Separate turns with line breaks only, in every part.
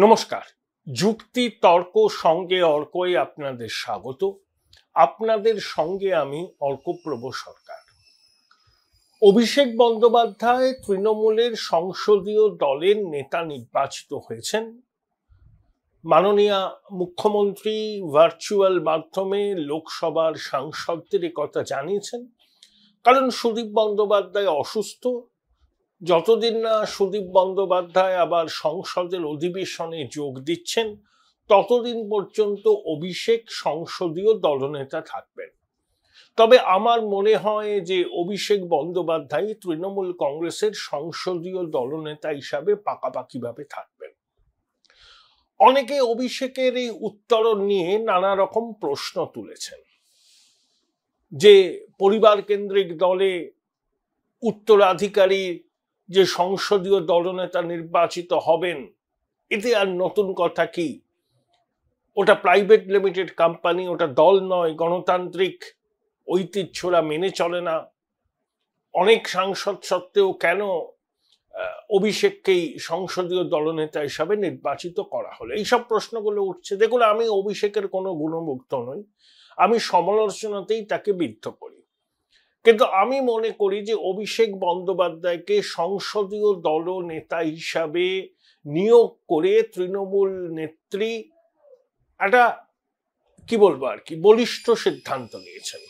নমস্কার। যুক্তি তর্ক সঙ্গে অর্কই আপনাদের স্বাগত। আপনাদের সঙ্গে আমি অর্কপ্রভ সরকার। অভিষেক বন্দ্যোপাধ্যায় তৃণমূলের সংসদীয় দলের নেতা নির্বাচিত হয়েছেন। মাননীয় মুখ্যমন্ত্রী ভার্চুয়াল মাধ্যমে লোকসভার সাংসদদের কথা জানিয়েছেন, কারণ সুদীপ বন্দ্যোপাধ্যায় অসুস্থ। যতদিন না সুদীপ বন্দ্যোপাধ্যায় আবার সংসদের অধিবেশনে যোগ দিচ্ছেন, ততদিন পর্যন্ত অভিষেক সংসদীয় দলনেতা থাকবেন। তবে আমার মনে হয় যে অভিষেক বন্দ্যোপাধ্যায় তৃণমূল কংগ্রেসের সংসদীয় দলনেতা হিসাবে পাকাপাকিভাবে থাকবেন। অনেকে অভিষেকের এই উত্তরণ নিয়ে নানা রকম প্রশ্ন তুলেছেন যে পরিবার কেন্দ্রিক দলে উত্তরাধিকারী যে সংসদীয় দলনেতা নির্বাচিত হবেন, এতে আর নতুন কথা কি? ওটা প্রাইভেট লিমিটেড কোম্পানি, ওটা দল নয়, গণতান্ত্রিক ঐতিহ্যরা মেনে চলে না। অনেক সাংসদ সত্ত্বেও কেন অভিষেককেই সংসদীয় দলনেতা হিসাবে নির্বাচিত করা হলো? এইসব প্রশ্নগুলো উঠছে। দেখুন, আমি অভিষেকের কোনো গুণমুগ্ধ নই, আমি সমালোচনাতেই তাকে বিদ্ধ করি। কিন্তু আমি মনে করি যে অভিষেক বন্দ্যোপাধ্যায়কে সংসদীয় দলনেতা হিসাবে নিয়োগ করে তৃণমূল নেত্রী একটা বলিষ্ঠ সিদ্ধান্ত নিয়েছেন।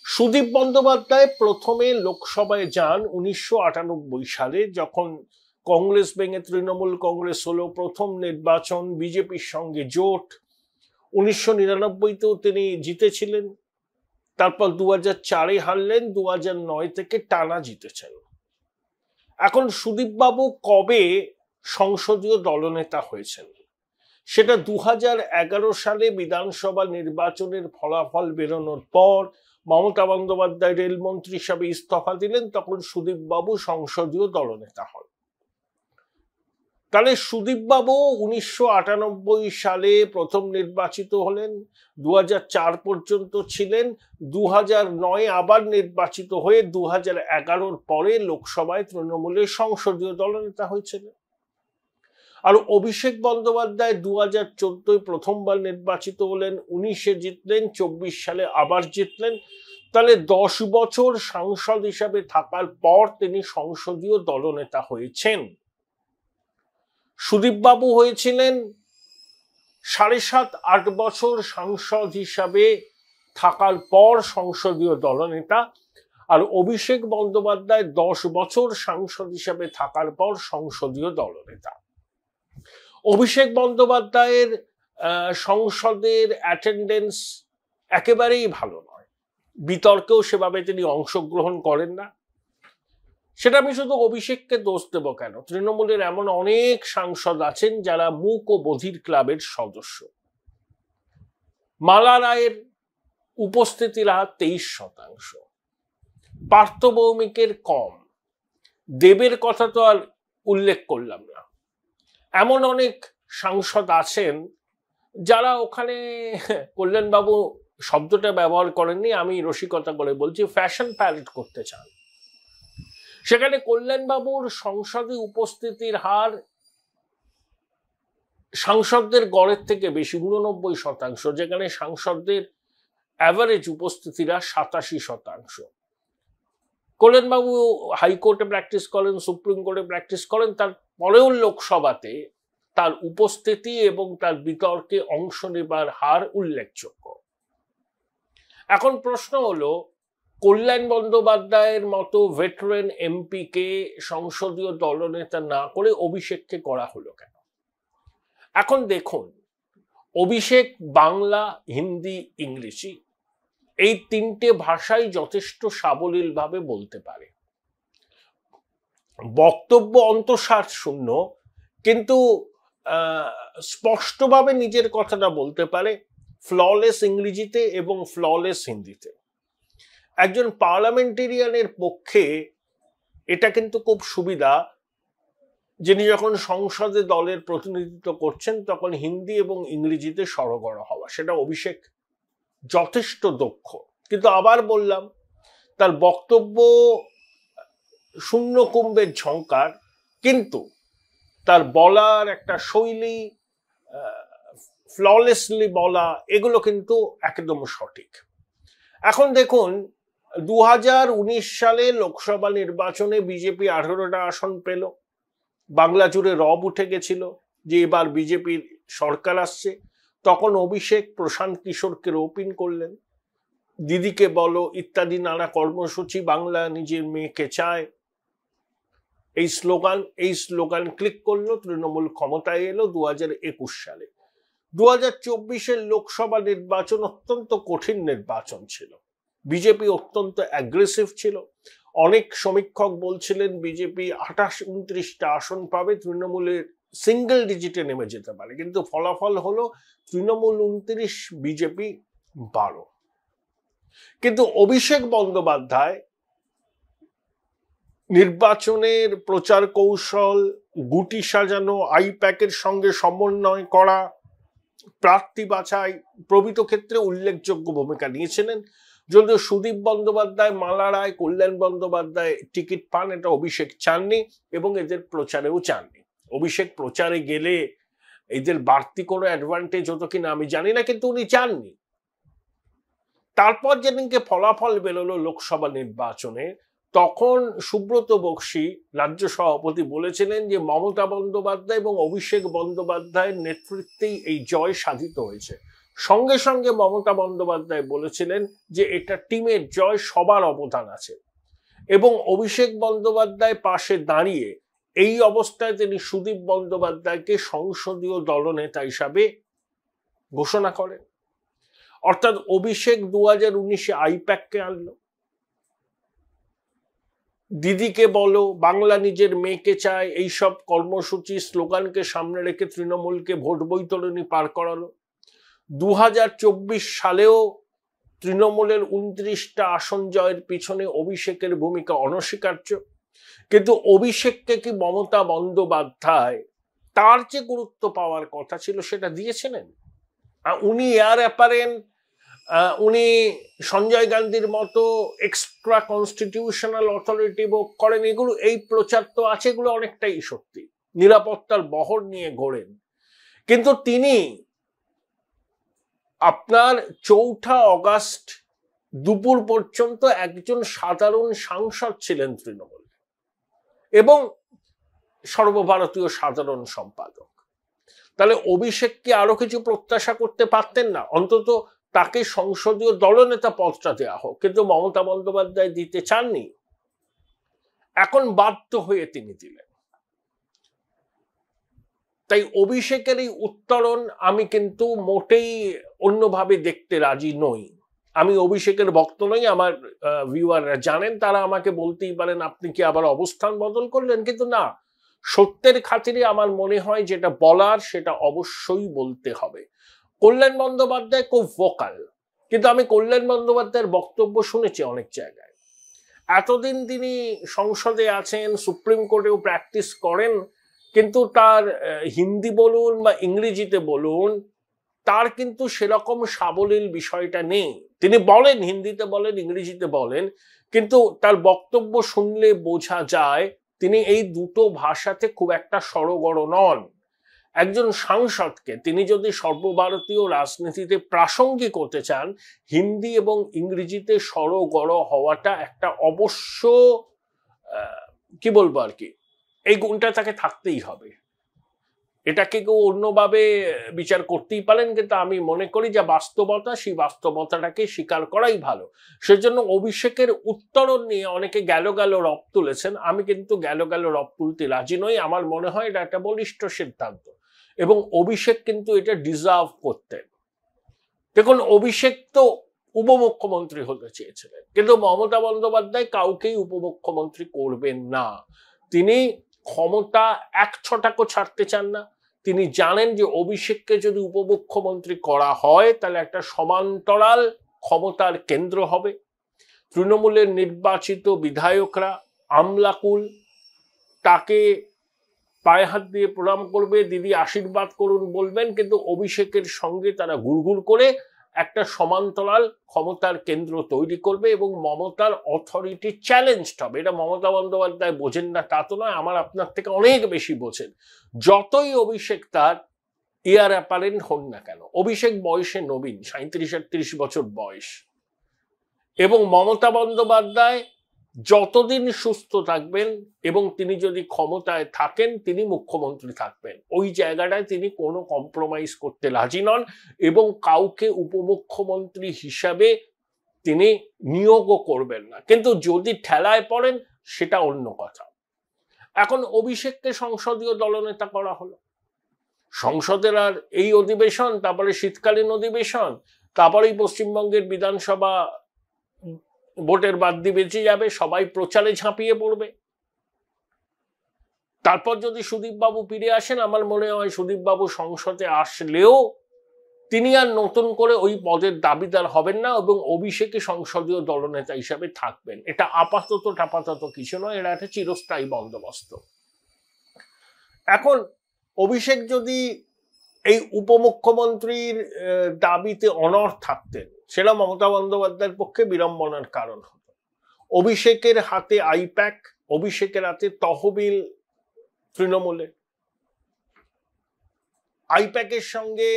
সুদীপ বন্দ্যোপাধ্যায় প্রথমে লোকসভায় যান 1998 সালে, যখন কংগ্রেস ভেঙে তৃণমূল কংগ্রেস হলো। প্রথম নির্বাচন বিজেপির সঙ্গে জোট। 1999তেও তিনি জিতেছিলেন, তারপর 2004-এ হারলেন, 2009 থেকে টানা জিতেছেন। এখন সুদীপ বাবু কবে সংসদীয় দলনেতা হয়েছেন? সেটা 2011 সালে বিধানসভা নির্বাচনের ফলাফল বেরোনোর পর মমতা বন্দ্যোপাধ্যায় রেলমন্ত্রী হিসাবে ইস্তফা দিলেন, তখন সুদীপ বাবু সংসদীয় দলনেতা হন। তাহলে সুদীপ বাবু 1998 সালে প্রথম নির্বাচিত হলেন, 2004 পর্যন্ত ছিলেন, 2009 আবার নির্বাচিত হয়ে 2011-র পরে লোকসভায় তৃণমূলের সংসদীয় দলনেতা হয়েছিলেন। আর অভিষেক বন্দ্যোপাধ্যায় 2014 প্রথমবার নির্বাচিত হলেন, 19-এ জিতলেন, 24 সালে আবার জিতলেন। তাহলে 10 বছর সাংসদ হিসাবে থাকার পর তিনি সংসদীয় দলনেতা হয়েছেন। সুদীপ বাবু হয়েছিলেন 7.5-8 বছর সাংসদ হিসাবে থাকার পর সংসদীয় দলনেতা, আর অভিষেক বন্দ্যোপাধ্যায় 10 বছর সাংসদ হিসাবে থাকার পর সংসদীয় দলনেতা। অভিষেক বন্দ্যোপাধ্যায়ের সংসদের অ্যাটেন্ডেন্স একেবারেই ভালো নয়, বিতর্কেও সেভাবে তিনি অংশগ্রহণ করেন না। সেটা আমি শুধু অভিষেককে দোষ দেব কেন? তৃণমূলের এমন অনেক সাংসদ আছেন যারা মূক ও বধির ক্লাবের সদস্য। মালা রায়ের উপস্থিতির হার 23%, পার্থ ভৌমিকের কম, দেবের কথা তো আর উল্লেখ করলাম না। এমন অনেক সাংসদ আছেন যারা ওখানে, কল্যাণবাবু শব্দটা ব্যবহার করেননি, আমি রসিকতা করে বলছি, ফ্যাশন প্যারেড করতে চান। সেখানে কল্যাণবাবুর সংসদে উপস্থিতির হার সাংসদদের গড়ের থেকে বেশি, 89%, যেখানে সাংসদদের অ্যাভারেজ উপস্থিতিরা 87%। কল্যাণবাবু হাইকোর্টে প্র্যাকটিস করেন, সুপ্রিম কোর্টে প্র্যাকটিস করেন, তারপরেও লোকসভাতে তার উপস্থিতি এবং তার বিতর্কে অংশ নেবার হার উল্লেখযোগ্য। এখন প্রশ্ন হলো, কল্যাণ বন্দ্যোপাধ্যায়ের মতো ভেটারেন এমপিকে সংসদীয় দলনেতা না করে অভিষেককে করা হলো কেন? এখন দেখুন, অভিষেক বাংলা, হিন্দি, ইংরেজি এই 3টে ভাষাই যথেষ্ট সাবলীলভাবে বলতে পারে। বক্তব্য অন্তঃসার শূন্য, কিন্তু স্পষ্টভাবে নিজের কথাটা বলতে পারে, ফ্ললেস ইংরেজিতে এবং ফ্ললেস হিন্দিতে। একজন পার্লামেন্টেরিয়ানের পক্ষে এটা কিন্তু খুব সুবিধা, যিনি যখন সংসদে দলের প্রতিনিধিত্ব করছেন তখন হিন্দি এবং ইংরেজিতে সরগড়া হওয়া। সেটা অভিষেক যথেষ্ট দক্ষ। কিন্তু আবার বললাম, তার বক্তব্য শূন্য কুম্ভের ঝংকার, কিন্তু তার বলার একটা শৈলী, ফ্ললেসলি বলা, এগুলো কিন্তু একদম সঠিক। এখন দেখুন 2019 সালে লোকসভা নির্বাচনে বিজেপি 18টা আসন পেল, বাংলা জুড়ে রব উঠে গেছিল যে এবার বিজেপির সরকার আসছে। তখন অভিষেক প্রশান্ত কিশোরকে রোপিন করলেন, দিদিকে বলো ইত্যাদি নানা কর্মসূচি, বাংলা নিজের মেয়েকে চায়, এই স্লোগান ক্লিক করলো, তৃণমূল ক্ষমতায় এলো 2021 সালে। 2024-এর লোকসভা নির্বাচন অত্যন্ত কঠিন নির্বাচন ছিল, বিজেপি অত্যন্ত অ্যাগ্রেসিভ ছিল। অনেক সমীক্ষক বলছিলেন বিজেপি 28-29টা আসন পাবে, তৃণমূলের সিঙ্গেল ডিজিটে নেমে যেতে পারে, কিন্তু ফলাফল হলো তৃণমূল 29, বিজেপি 12। কিন্তু অভিষেক বন্দ্যোপাধ্যায় নির্বাচনের প্রচার কৌশল, গুটি সাজানো, আইপ্যাকের সঙ্গে সমন্বয় করা, প্রার্থী বাছাই প্রভৃত ক্ষেত্রে উল্লেখযোগ্য ভূমিকা নিয়েছিলেন। যদিও সুদীপ বন্দ্যোপাধ্যায়, মালা রায়, কল্যাণ বন্দ্যোপাধ্যায় টিকিট পান, এটা অভিষেক চাননি এবং এদের প্রচারেও চাননি। অভিষেক প্রচারে গেলে এদের বাড়তি কোনো অ্যাডভান্টেজ হতো কিনা আমি জানি না, কিন্তু উনি চাননি। তারপর যেদিনকে ফলাফল বেরোলো লোকসভা নির্বাচনে, তখন সুব্রত বক্সী রাজ্য সভাপতি বলেছিলেন যে মমতা বন্দ্যোপাধ্যায় এবং অভিষেক বন্দ্যোপাধ্যায়ের নেতৃত্বেই এই জয় সাধিত হয়েছে। সঙ্গে সঙ্গে মমতা বন্দ্যোপাধ্যায় বলেছিলেন যে এটা টিমের জয়, সবার অবদান আছে, এবং অভিষেক বন্দ্যোপাধ্যায় পাশে দাঁড়িয়ে এই অবস্থায় তিনি সুদীপ বন্দ্যোপাধ্যায়কে সংসদীয় দলনেতা হিসাবে ঘোষণা করেন। অর্থাৎ অভিষেক 2019-এ আইপ্যাককে আনলো, দিদিকে বলো, বাংলা নিজের মেয়েকে চায়, এইসব কর্মসূচি স্লোগানকে সামনে রেখে তৃণমূলকে ভোট বৈতরণী পার করালো। 2024 সালেও তৃণমূলের 29টা আসন জয়ের পিছনে অভিষেকের ভূমিকা অনস্বীকার্য। কিন্তু অভিষেককে কি মমতা বন্দ্যোপাধ্যায় তার যে গুরুত্ব পাওয়ার কথা ছিল সেটা দিয়েছিলেন? উনি এয়ার অ্যাপারেন্ট, উনি সঞ্জয় গান্ধীর মতো এক্সট্রা কনস্টিটিউশনাল অথরিটি ভোগ করেন, এগুলো এই প্রচার তো আছে, এগুলো অনেকটাই সত্যি, নিরাপত্তার বহর নিয়ে ঘোরেন। কিন্তু তিনি আপনার 4 অগাস্ট দুপুর পর্যন্ত একজন সাধারণ সাংসদ ছিলেন তৃণমূল এবং সর্বভারতীয় সাধারণ সম্পাদক। তাহলে অভিষেক কি আরো কিছু প্রত্যাশা করতে পারতেন না? অন্তত তাকে সংসদীয় দলনেতা পদটা দেওয়া হোক, কিন্তু মমতা বন্দ্যোপাধ্যায় দিতে চাননি, এখন বাধ্য হয়ে তিনি দিলেন। তাই অভিষেকের এই উত্তরণ আমি কিন্তু মোটেই অন্যভাবে দেখতে রাজি নই। আমি অভিষেকের ভক্ত নই, আমার ভিউয়াররা জানেন, তারা আমাকে বলতেই পারেন আপনি কি আবার অবস্থান বদল করলেন, কিন্তু না, সত্যের খাতিরে আমার মনে হয় যেটা বলার সেটা অবশ্যই বলতে হবে। কল্যাণ বন্দ্যোপাধ্যায় খুব ভোকাল, কিন্তু আমি কল্যাণ বন্দ্যোপাধ্যায়ের বক্তব্য শুনেছি অনেক জায়গায়। এতদিন তিনি সংসদে আছেন, সুপ্রিম কোর্টেও প্র্যাকটিস করেন, কিন্তু তার হিন্দি বলুন বা ইংরেজিতে বলুন, তার কিন্তু সেরকম সাবলীল বিষয়টা নেই। তিনি বলেন, হিন্দিতে বলেন, ইংরেজিতে বলেন, কিন্তু তার বক্তব্য শুনলে বোঝা যায় তিনি এই দুটো ভাষাতে খুব একটা সড়গড় নন। একজন সাংসদকে তিনি যদি সর্বভারতীয় রাজনীতিতে প্রাসঙ্গিক হতে চান, হিন্দি এবং ইংরেজিতে সড়গড় হওয়াটা একটা অবশ্য কি বলবো আর কি, এই গুণটা তাকে থাকতেই হবে। এটাকে কেউ অন্যভাবে বিচার করতেই পারেন, কিন্তু আমি মনে করি যে বাস্তবতা, সেই বাস্তবতাটাকে স্বীকার করাই ভালো। সেজন্য অভিষেকের উত্তরণ নিয়ে অনেকে গেল রব তুলেছেন, আমি কিন্তু গেল রব তুলতে রাজি নই। আমার মনে হয় এটা একটা বলিষ্ঠ সিদ্ধান্ত এবং অভিষেক কিন্তু এটা ডিজার্ভ করতেন। দেখুন, অভিষেক তো উপমুখ্যমন্ত্রী হতে চেয়েছিলেন, কিন্তু মমতা বন্দ্যোপাধ্যায় কাউকেই উপমুখ্যমন্ত্রী করবেন না। তিনি ক্ষমতা 1 ছটাকও ছাড়তে চান না। তিনি জানেন যে অভিষেককে যদি উপমুখ্যমন্ত্রী করা হয় তাহলে একটা সমান্তরাল ক্ষমতার কেন্দ্র হবে। তৃণমূলের নির্বাচিত বিধায়করা আমলাকুল, তাকে পায়ে হাত দিয়ে প্রণাম করবে, দিদি আশীর্বাদ করুন বলবেন, কিন্তু অভিষেকের সঙ্গে তারা গুড়গুড় করে একটা সমান্তরাল ক্ষমতার কেন্দ্র তৈরি করবে এবং মমতার অথরিটি চ্যালেঞ্জড হবে। এটা মমতা বন্দ্যোপাধ্যায় বোঝেন না তা তো নয়, আমার আপনার থেকে অনেক বেশি বোঝেন। যতই অভিষেক তার ইয়ার অ্যাপারেন্ট হন না কেন, অভিষেক বয়সে নবীন, 37-38 বছর বয়স, এবং মমতা বন্দ্যোপাধ্যায় যতদিন সুস্থ থাকবেন এবং তিনি যদি ক্ষমতায় থাকেন তিনি মুখ্যমন্ত্রী থাকবেন, ওই জায়গাটায় তিনি কোনো কম্প্রোমাইজ করতে রাজি নন এবং কাউকে উপমুখ্যমন্ত্রী হিসাবে তিনি নিয়োগও করবেন না। কিন্তু যদি ঠেলায় পড়েন সেটা অন্য কথা। এখন অভিষেককে সংসদীয় দলনেতা করা হলো, সংসদের আর এই অধিবেশন, তারপরে শীতকালীন অধিবেশন, তারপরেই পশ্চিমবঙ্গের বিধানসভা ভোটের বাদ্যি বেঁচে যাবে, সবাই প্রচারে ঝাঁপিয়ে পড়বে। তারপর যদি সুদীপ বাবু ফিরে আসেন, আমার মনে হয় সুদীপ বাবু সংসদে আসলেও তিনি আর নতুন করে ওই পদের দাবিদার হবেন না এবং অভিষেকে সংসদীয় দলনেতা হিসাবে থাকবেন। এটা আপাতত কিছু নয়, এটা একটা চিরস্থায়ী বন্দোবস্ত। এখন অভিষেক যদি এই উপমুখ্যমন্ত্রীর দাবিতে অনড় থাকতেন, সেটা মমতা বন্দ্যোপাধ্যায়ের পক্ষে বিড়ম্বনার কারণ হতো। অভিষেকের হাতে আইপ্যাক, অভিষেকের হাতে তহবিল তৃণমূলে, আইপ্যাকের সঙ্গে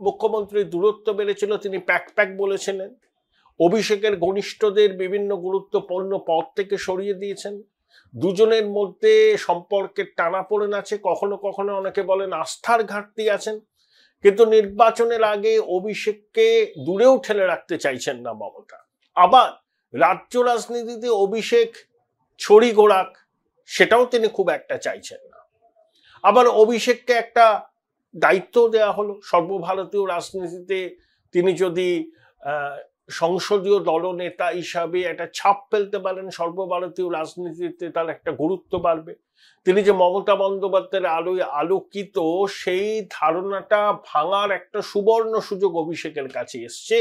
মুখ্যমন্ত্রীর দূরত্ব বেড়েছিল, তিনি প্যাক বলেছিলেন। অভিষেকের ঘনিষ্ঠদের বিভিন্ন গুরুত্বপূর্ণ পদ থেকে সরিয়ে দিয়েছেন। দুজনের মধ্যে সম্পর্কের টানাপোড়েন আছে, কখনো কখনো অনেকে বলেন আস্থার ঘাটতি আছেন। কিন্তু নির্বাচনের আগে অভিষেককে দূরেও ঠেলে রাখতে চাইছেন না মমতা। আবার রাজ্য রাজনীতিতে অভিষেক ছড়ি ঘোরাক, সেটাও তিনি খুব একটা চাইছেন না। আবার অভিষেককে একটা দায়িত্ব দেওয়া হলো, সর্বভারতীয় রাজনীতিতে তিনি যদি সংসদীয় দলনেতা হিসাবে একটা ছাপ ফেলতে পারেন, সর্বভারতীয় রাজনীতিতে তার একটা গুরুত্ব বাড়বে। তিনি যে মমতা বন্দ্যোপাধ্যায়ের আলোয় আলোকিত, সেই ধারণাটা ভাঙার একটা সুবর্ণ সুযোগ অভিষেকের কাছে এসছে,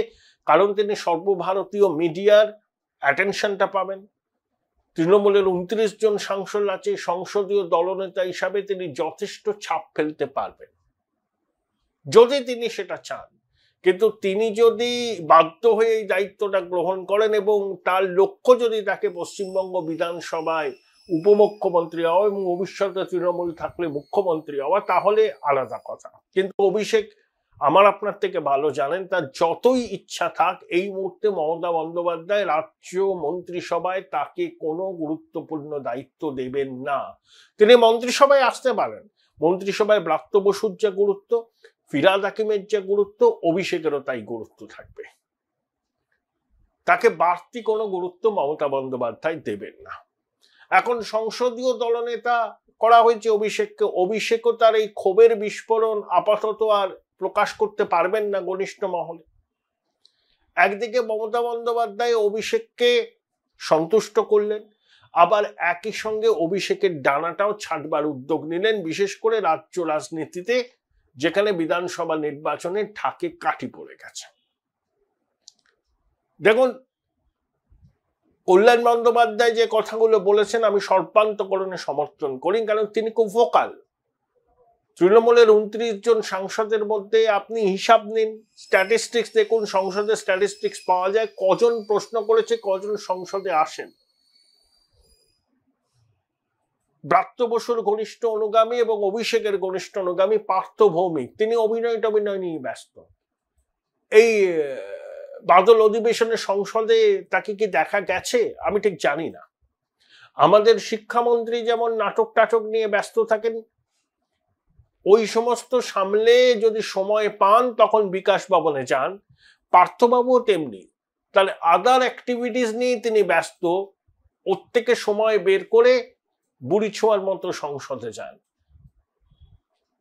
কারণ তিনি সর্বভারতীয় মিডিয়ার অ্যাটেনশনটা পাবেন। তৃণমূলের 29 জন সাংসদ আছে, সংসদীয় দলনেতা হিসাবে তিনি যথেষ্ট ছাপ ফেলতে পারবেন যদি তিনি সেটা চান। কিন্তু তিনি যদি বাধ্য হয়ে এই দায়িত্বটা গ্রহণ করেন এবং তার লক্ষ্য যদি তাকে পশ্চিমবঙ্গ বিধানসভায় উপমুখ্যমন্ত্রী হওয়া এবং ভবিষ্যতে তৃণমূল থাকলে মুখ্যমন্ত্রী হওয়া, তাহলে আলাদা কথা। কিন্তু অভিষেক আমার আপনার থেকে ভালো জানেন, তার যতই ইচ্ছা থাক, এই মুহূর্তে মমতা বন্দ্যোপাধ্যায় রাজ্য মন্ত্রিসভায় তাকে কোনো গুরুত্বপূর্ণ দায়িত্ব দেবেন না। তিনি মন্ত্রিসভায় আসতে পারেন, মন্ত্রিসভায় ব্রাত্য বসুর যা গুরুত্ব, ফিরহাদ হাকিমের যে গুরুত্ব, অভিষেকেরও তাই গুরুত্ব থাকবে। তাকে বাড়তি কোনো গুরুত্ব মমতা বন্দ্যোপাধ্যায় দেবেন না। এখন সংসদীয় দলনেতা করা হয়েছে অভিষেককে, অভিষেকও তার এই ক্ষোভের বিস্ফোরণ আপাতত আর প্রকাশ করতে পারবেন না ঘনিষ্ঠ মহলে। একদিকে মমতা বন্দ্যোপাধ্যায় অভিষেককে সন্তুষ্ট করলেন, আবার একই সঙ্গে অভিষেকের ডানাটাও ছাড়বার উদ্যোগ নিলেন, বিশেষ করে রাজ্য রাজনীতিতে যেখানে বিধানসভা নির্বাচনে ঢাকে কাঠি পড়ে গেছে। দেখুন, কল্যাণ বন্দ্যোপাধ্যায় যে কথাগুলো বলেছেন আমি সর্বান্তকরণে সমর্থন করি, কারণ তিনি খুব ভোকাল। তৃণমূলের 29 জন সাংসদের মধ্যে আপনি হিসাব নিন, স্ট্যাটিস্টিক্স দেখুন, সংসদে স্ট্যাটিস্টিক্স পাওয়া যায় কজন প্রশ্ন করেছে, কজন সংসদে আসেন। ব্রাত্য বসুর ঘনিষ্ঠ অনুগামী এবং অভিষেকের ঘনিষ্ঠ অনুগামী পার্থ ভৌমিক, তিনি অভিনয় নিয়ে ব্যস্ত। এই বাদল অধিবেশনে সংসদে তাকে কি দেখা গেছে আমি ঠিক জানি না। আমাদের শিক্ষামন্ত্রী যেমন নাটক টাটক নিয়ে ব্যস্ত থাকেন, ওই সমস্ত সামলে যদি সময় পান তখন বিকাশ ভবনে যান, পার্থবাবুও তেমনি। তাহলে আদার অ্যাক্টিভিটিস নিয়ে তিনি ব্যস্ত, ওর থেকে সময় বের করে বুড়ি ছোঁয়ার মতো সংসদে যান।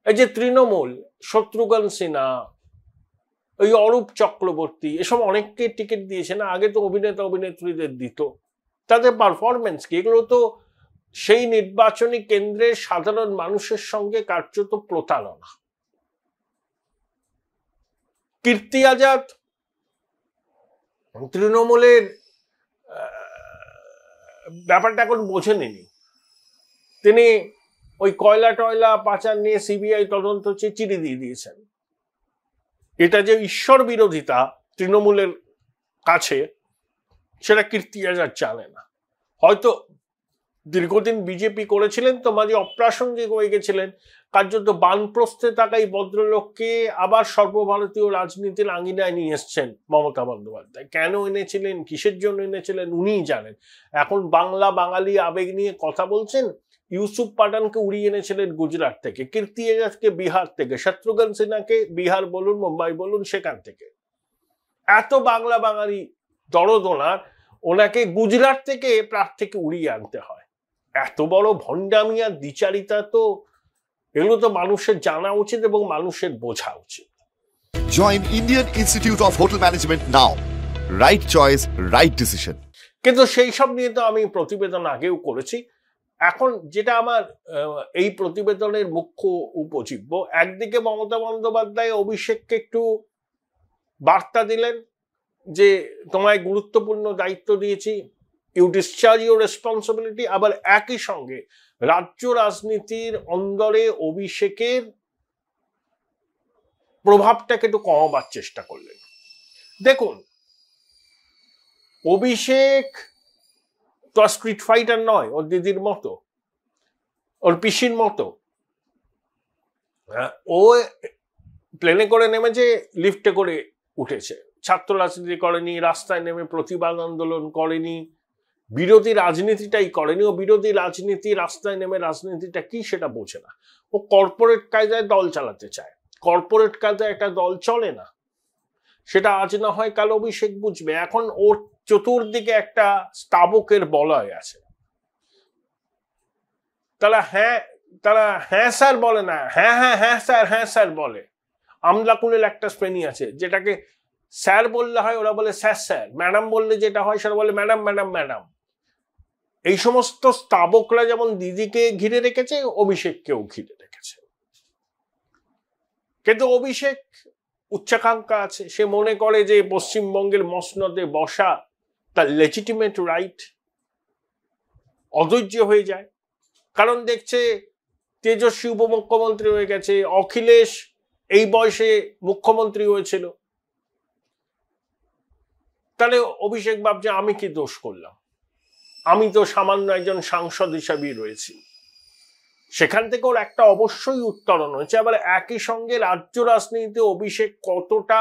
এই যে তৃণমূল, শত্রুঘ্ন সিনহা, ওই অরূপ চক্রবর্তী, এসব অনেককে টিকিট দিয়েছে না, আগে তো অভিনেতা অভিনেত্রীদের দিত। তাদের পারফরমেন্স কি? এগুলো তো সেই নির্বাচনী কেন্দ্রের সাধারণ মানুষের সঙ্গে কার্যত প্রতারণা। কীর্তি আজাদ তৃণমূলের ব্যাপারটা এখন বোঝেনি, তিনি ওই কয়লা টয়লা পাচার নিয়ে সিবিআই তদন্ত চেয়ে চিঠি দিয়ে দিয়েছেন। এটা যে ঈশ্বর বিরোধিতা তৃণমূলের কাছে, সেটা কীর্তি আজাদ জানে না। হয়তো দীর্ঘদিন বিজেপি করেছিলেন তো মাঝে অপ্রাসঙ্গিক হয়ে গেছিলেন, কার্যত বানপ্রস্থে থাকা এই ভদ্রলোককে আবার সর্বভারতীয় রাজনীতির আঙিনায় নিয়ে এসছেন মমতা বন্দ্যোপাধ্যায়। কেন এনেছিলেন, কিসের জন্য এনেছিলেন উনিই জানেন। এখন বাংলা বাঙালি আবেগ নিয়ে কথা বলছেন। ইউসুফ পাঠানকে উড়িয়ে এনেছিলেন গুজরাট থেকে, কীর্তি আজাদকে বিহার থেকে, শত্রুঘ্ন সিনহাকে বিহার বলুন মুম্বাই বলুন সেখান থেকে। এত বাংলা বাঙালি দরদ ওনার, ওনাকে গুজরাট থেকে প্রার্থীকে উড়িয়ে আনতে হয়। এত বড় ভণ্ডামি আর দ্বিচারিতা, তো এগুলো তো মানুষের জানা উচিত এবং মানুষের বোঝা উচিত।
Join Indian Institute of Hotel Management now. Right choice, right decision.
কিন্তু সেই সব নিয়ে তো আমি প্রতিবেদন আগেও করেছি। এখন যেটা আমার এই প্রতিবেদনের মুখ্য উপজীব্য, একদিকে মমতা বন্দ্যোপাধ্যায় অভিষেককে একটু বার্তা দিলেন যে তোমায় গুরুত্বপূর্ণ দায়িত্ব দিয়েছি, ইউ ডিসচার্জ ইউর রেসপন্সিবিলিটি। আবার একই সঙ্গে রাজ্য রাজনীতির অন্দরে অভিষেকের প্রভাবটাকে একটু কমাবার চেষ্টা করলেন। দেখুন, অভিষেক তো স্ট্রিট ফাইটার নয়, ওর দিদির মতো, ওর পিসির মতো। ও প্লেনে করে নেমেছে, লিফটে করে উঠেছে, ছাত্র রাজনীতি করেনি, রাস্তায় নেমে প্রতিবাদ আন্দোলন করেনি, বিরোধী রাজনীতিটাই করেনি। ও বিরোধী রাজনীতি, রাস্তায় নেমে রাজনীতিটা কি সেটা বোঝে না। ও কর্পোরেট কায়দায় দল চালাতে চায়। কর্পোরেট কায়দায় একটা দল চলে না, সেটা আজ না হয় কাল অভিষেক বুঝবে। এখন ওর চতুর্দিকে একটা স্তাবকের বলয় আছে। তারা হ্যাঁ স্যার বলে না, হ্যাঁ স্যার বলে। আমলাকুলের একটা শ্রেণী আছে যেটাকে স্যার বললে হয়, ওরা বলে স্যার। ম্যাডাম বললে যেটা হয় সেটা বলে ম্যাডাম। এই সমস্ত স্তাবকরা যেমন দিদিকে ঘিরে রেখেছে, অভিষেককেও ঘিরে রেখেছে। কিন্তু অভিষেক উচ্চাকাঙ্ক্ষা আছে। সে মনে করে যে পশ্চিমবঙ্গের মসনদে বসা তার লেজিটিমেট রাইট। অধৈর্য হয়ে যায়, কারণ দেখছে তেজস্বী উপমুখ্যমন্ত্রী হয়ে গেছে, অখিলেশ এই বয়সে মুখ্যমন্ত্রী হয়েছিল। তাহলে অভিষেক ভাবছে আমি কি দোষ করলাম, আমি তো সামান্য একজন সাংসদ হিসাবেই রয়েছি। সেখান থেকে ওর একটা অবশ্যই উত্তরণ হয়েছে। আবার একই সঙ্গে রাজ্য রাজনীতিতে অভিষেক কতটা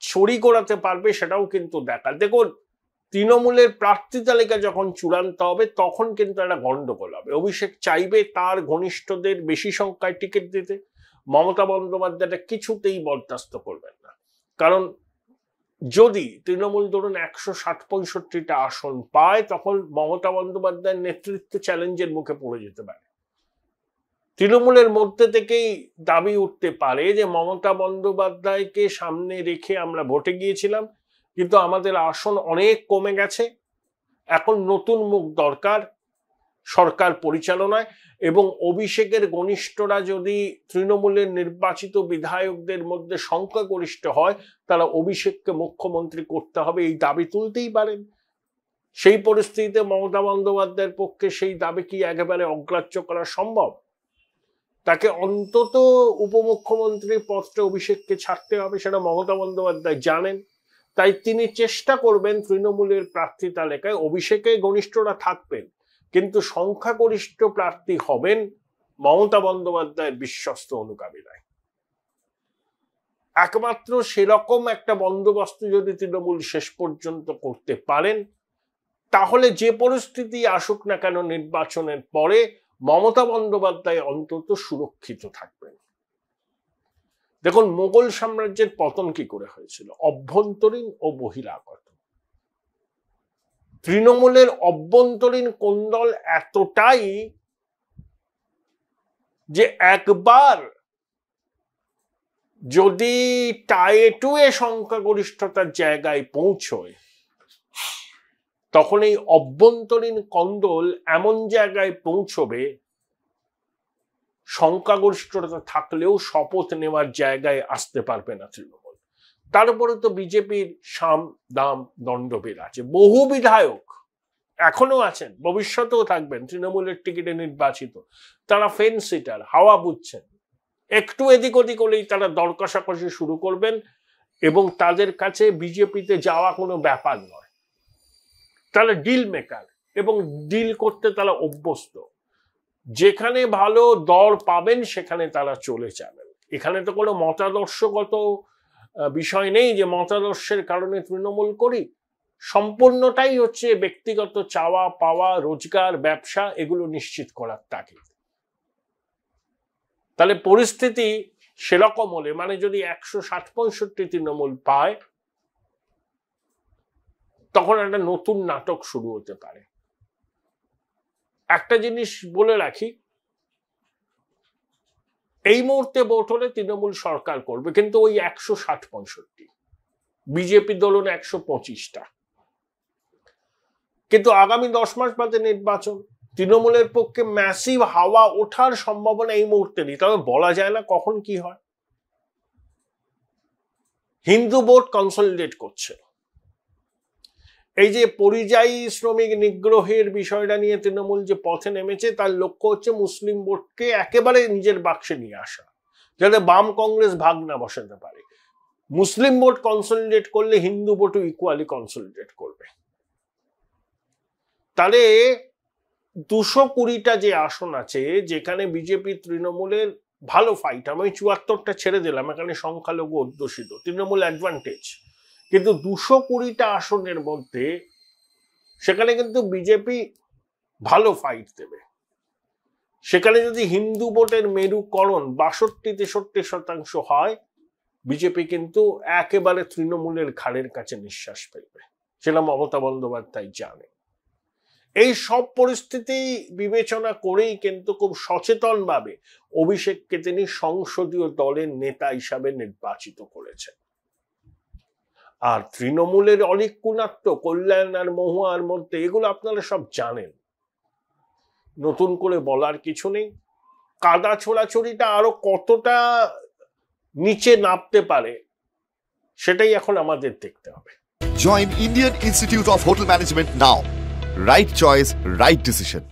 ছড়ি করাতে পারবে সেটাও কিন্তু দেখা। দেখুন, তৃণমূলের প্রার্থী তালিকা যখন চূড়ান্ত হবে তখন কিন্তু একটা গন্ডগোল হবে। অভিষেক চাইবে তার ঘনিষ্ঠদের বেশি সংখ্যায় টিকিট দিতে, মমতা বন্দ্যোপাধ্যায়টা কিছুতেই বরদাস্ত করবেন না। কারণ যদি তৃণমূল ধরুন 160-65টা আসন পায়, তখন মমতা বন্দ্যোপাধ্যায়ের নেতৃত্ব চ্যালেঞ্জের মুখে পড়ে যেতে পারে। তৃণমূলের মধ্যে থেকেই দাবি উঠতে পারে যে মমতা বন্দ্যোপাধ্যায়কে সামনে রেখে আমরা ভোটে গিয়েছিলাম, কিন্তু আমাদের আসন অনেক কমে গেছে, এখন নতুন মুখ দরকার সরকার পরিচালনায়। এবং অভিষেকের ঘনিষ্ঠরা যদি তৃণমূলের নির্বাচিত বিধায়কদের মধ্যে সংখ্যাগরিষ্ঠ হয়, তারা অভিষেককে মুখ্যমন্ত্রী করতে হবে এই দাবি তুলতেই পারেন। সেই পরিস্থিতিতে মমতা বন্দ্যোপাধ্যায়ের পক্ষে সেই দাবি কি একেবারে অগ্রাহ্য করা সম্ভব? তাকে অন্তত উপমুখ্যমন্ত্রীর পদটা অভিষেককে ছাড়তে হবে, সেটা মমতা বন্দ্যোপাধ্যায় জানেন। তাই তিনি চেষ্টা করবেন তৃণমূলের প্রার্থী তালিকায় অভিষেকের ঘনিষ্ঠরা থাকবেন, কিন্তু সংখ্যাগরিষ্ঠ প্রার্থী হবেন মমতা বন্দ্যোপাধ্যায়ের বিশ্বস্ত অনুগামীরাই। একমাত্র সেরকম একটা বন্দোবস্ত যদি তৃণমূল শেষ পর্যন্ত করতে পারেন, তাহলে যে পরিস্থিতি আসুক না কেন নির্বাচনের পরে মমতা বন্দ্যোপাধ্যায় অন্তত সুরক্ষিত থাকবেন। দেখুন, মোগল সাম্রাজ্যের পতন কি করে হয়েছিল? অভ্যন্তরীণ ও বহিরাগত। তৃণমূলের অভ্যন্তরীণ কোন্দল এতটাই যে একবার যদি টায়ে টুয়ে সংখ্যাগরিষ্ঠতার জায়গায় পৌঁছয়, তখন এই অভ্যন্তরীণ কোন্দল এমন জায়গায় পৌঁছবে সংখ্যাগরিষ্ঠতা থাকলেও শপথ নেওয়ার জায়গায় আসতে পারবে না তৃণমূল। তারপরে তো বিজেপির সাম দাম দণ্ডভেদ আছে। বহু বিধায়ক এখনো আছেন, ভবিষ্যতেও থাকবেন তৃণমূলের টিকিটে নির্বাচিত। তারা ফেন্স সিটার, হাওয়া বুঝছেন। একটু এদিক ওদিক হলেই তারা দর কষাকষি শুরু করবেন এবং তাদের কাছে বিজেপিতে যাওয়া কোনো ব্যাপার নয়। তারা ডিল মেকার এবং ডিল করতে তারা অভ্যস্ত। যেখানে ভালো দর পাবেন সেখানে তারা চলে যাবেন। এখানে তো কোনো মতাদর্শগত বিষয় নেই যে মতাদর্শের কারণে তৃণমূল করি। সম্পূর্ণটাই হচ্ছে ব্যক্তিগত চাওয়া পাওয়া, রোজগার, ব্যবসা এগুলো নিশ্চিত করার তাগিদ। তাহলে পরিস্থিতি সেরকম হলে, মানে যদি 160-65 তৃণমূল পায়, তখন একটা নতুন নাটক শুরু হতে পারে। একটা জিনিস বলে রাখি, এই মুহূর্তে ভোট হলে তৃণমূল সরকার করবে, কিন্তু ওই 160-65, বিজেপি ধরুন 125টা। কিন্তু আগামী 10 মাস বাদে নির্বাচন, তৃণমূলের পক্ষে ম্যাসিভ হাওয়া ওঠার সম্ভাবনা এই মুহূর্তে নেই, তবে বলা যায় না কখন কি হয়। হিন্দু ভোট কনসলিডেট করছে। এই যে পরিযায়ী শ্রমিক নিগ্রহের বিষয়টা নিয়ে তৃণমূল যে পথে নেমেছে, তার লক্ষ্য হচ্ছে মুসলিম ভোটকে একেবারে নিজের বাক্সে নিয়ে আসা, যাতে বাম কংগ্রেস ভাগ না বসাতে পারে। মুসলিম ভোট কনসলিডেট করলে হিন্দু ভোটও ইকুয়ালি কনসলিডেট করবে। তাহলে 220টা যে আসন আছে, যেখানে বিজেপি তৃণমূলের ভালো ফাইট, আমি 74টা ছেড়ে দিলাম, এখানে সংখ্যালঘু অধ্যুষিত, তৃণমূল অ্যাডভান্টেজ। কিন্তু 220টা আসনের মধ্যে সেখানে কিন্তু বিজেপি ভালো ফাইট দেবে। সেখানে যদি হিন্দু ভোটের মেরুকরণ 62-63% হয়, বিজেপি কিন্তু একেবারে তৃণমূলের ঘাড়ের কাছে নিঃশ্বাস ফেলবে, সেটা মমতা বন্দ্যোপাধ্যায় জানে। এই সব পরিস্থিতি বিবেচনা করেই কিন্তু খুব সচেতনভাবে অভিষেককে তিনি সংসদীয় দলের নেতা হিসাবে নির্বাচিত করেছেন। আর তৃণমূলের অলিকুনাত্ম, কল্যাণ আর মহুয়ার মধ্যে, এগুলো আপনারা সব জানেন, নতুন করে বলার কিছু নেই। কাদা ছোড়াছড়িটা আরো কতটা নিচে নামতে পারে সেটাই এখন আমাদের দেখতে হবে।
Join Indian Institute of Hotel Management now. Right choice, right decision.